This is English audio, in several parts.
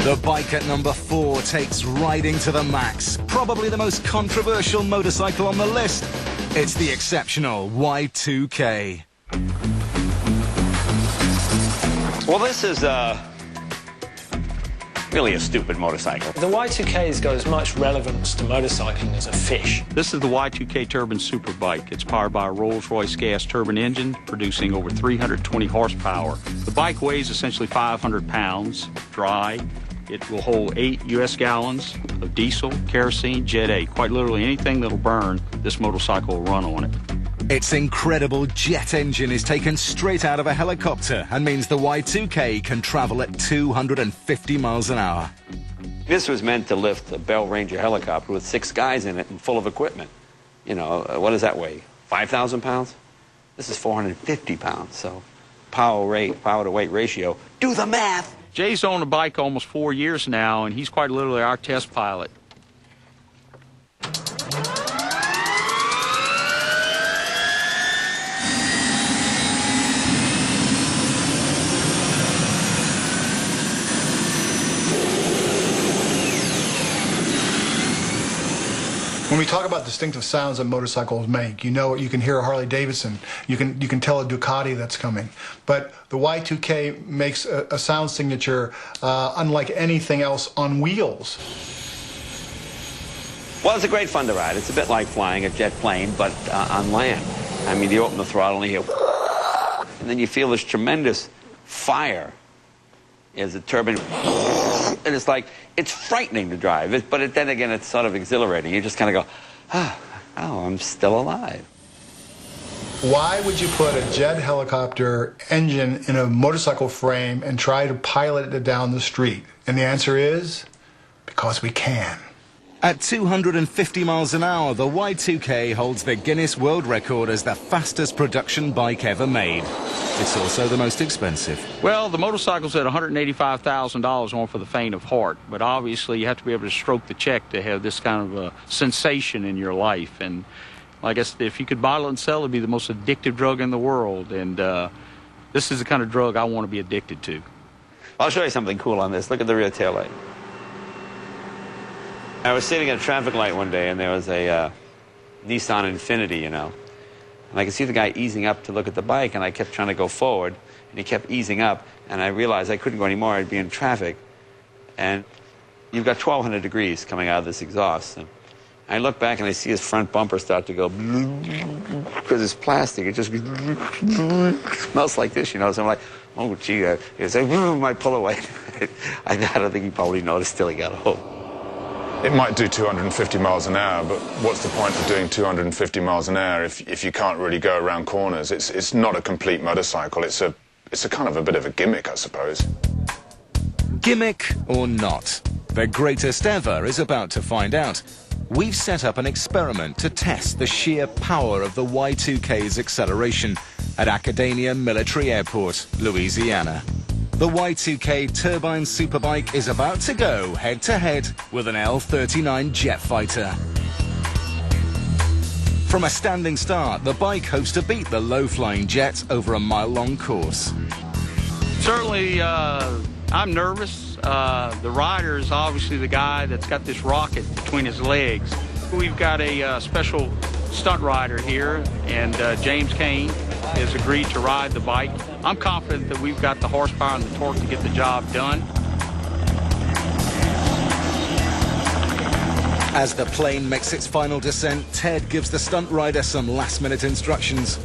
The bike at number 4 takes riding to the max. Probably the most controversial motorcycle on the list. It's the exceptional Y2K. Well, this is really a stupid motorcycle. The Y2K's got as much relevance to motorcycling as a fish. This is the Y2K turbine superbike. It's powered by a Rolls-Royce gas turbine engine, producing over 320 horsepower. The bike weighs essentially 500 pounds, dry. It will hold 8 U.S. gallons of diesel, kerosene, Jet A. Quite literally anything that'll burn, this motorcycle will run on it. Its incredible jet engine is taken straight out of a helicopter and means the Y2K can travel at 250 miles an hour. This was meant to lift a Bell Ranger helicopter with 6 guys in it and full of equipment. You know, what does that weigh? 5,000 pounds? This is 450 pounds, so power to weight ratio. Do the math! Jay's owned a bike almost 4 years now, and he's quite literally our test pilot. When we talk about distinctive sounds that motorcycles make, you know, you can hear a Harley Davidson, you can tell a Ducati that's coming. But the Y2K makes a sound signature unlike anything else on wheels. Well, it's a great fun to ride. It's a bit like flying a jet plane, but on land. I mean, you open the throttle and you hear, and then you feel this tremendous fire as the turbine, and it's like, it's frightening to drive, but then again, it's sort of exhilarating. You just kind of go, oh, I'm still alive. Why would you put a jet helicopter engine in a motorcycle frame and try to pilot it down the street? And the answer is, because we can. At 250 miles an hour, the Y2K holds the Guinness World Record as the fastest production bike ever made. It's also the most expensive. Well, the motorcycle's at $185,000 on for the faint of heart, but obviously you have to be able to stroke the check to have this kind of a sensation in your life. And like I said, if you could bottle and sell, it'd be the most addictive drug in the world. And this is the kind of drug I want to be addicted to. I'll show you something cool on this. Look at the rear tail light. I was sitting at a traffic light one day, and there was a Nissan Infiniti, you know. And I could see the guy easing up to look at the bike, and I kept trying to go forward, and he kept easing up, and I realized I couldn't go anymore. I'd be in traffic. And you've got 1,200 degrees coming out of this exhaust. And I look back, and I see his front bumper start to go, because it's plastic. It just smells like this, you know. So I'm like, oh, gee, it's like, might pull away. I don't think he probably noticed till he got home. It might do 250 miles an hour, but what's the point of doing 250 miles an hour if you can't really go around corners? It's not a complete motorcycle. It's a kind of a bit of a gimmick, I suppose. Gimmick or not, the greatest ever is about to find out. We've set up an experiment to test the sheer power of the Y2K's acceleration at Academia Military Airport, Louisiana. The Y2K turbine superbike is about to go head-to-head with an L-39 jet fighter. From a standing start, the bike hopes to beat the low-flying jet over a mile-long course. Certainly, I'm nervous. The rider is obviously the guy that's got this rocket between his legs. We've got a special stunt rider here, and James Kane has agreed to ride the bike. I'm confident that we've got the horsepower and the torque to get the job done. As the plane makes its final descent, Ted gives the stunt rider some last-minute instructions.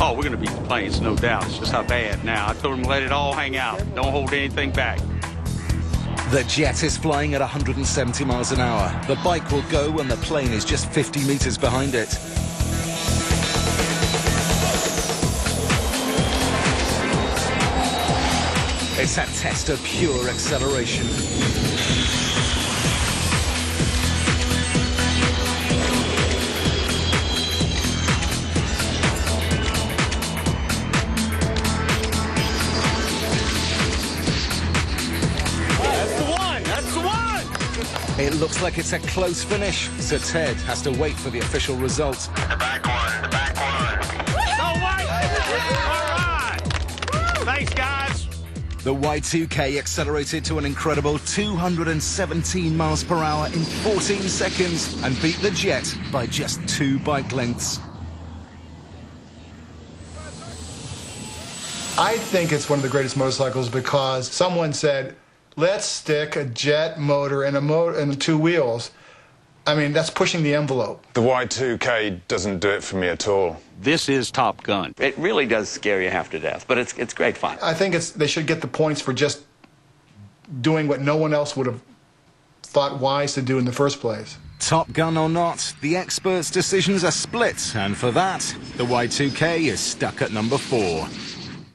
Oh, we're going to beat the planes, no doubt. It's just how bad now. I told him to let it all hang out. Don't hold anything back. The jet is flying at 170 miles an hour. The bike will go when the plane is just 50 meters behind it. It's a test of pure acceleration. It looks like it's a close finish, so Ted has to wait for the official result. The back one, the back one. All right. Thanks, guys. The Y2K accelerated to an incredible 217 miles per hour in 14 seconds and beat the Jet by just 2 bike lengths. I think it's one of the greatest motorcycles because someone said, let's stick a Jet motor and 2 wheels. I mean, that's pushing the envelope. The Y2K doesn't do it for me at all. This is Top Gun. It really does scare you half to death, but it's great fun. I think they should get the points for just doing what no one else would have thought wise to do in the first place. Top Gun or not, the experts' decisions are split, and for that, the Y2K is stuck at number 4.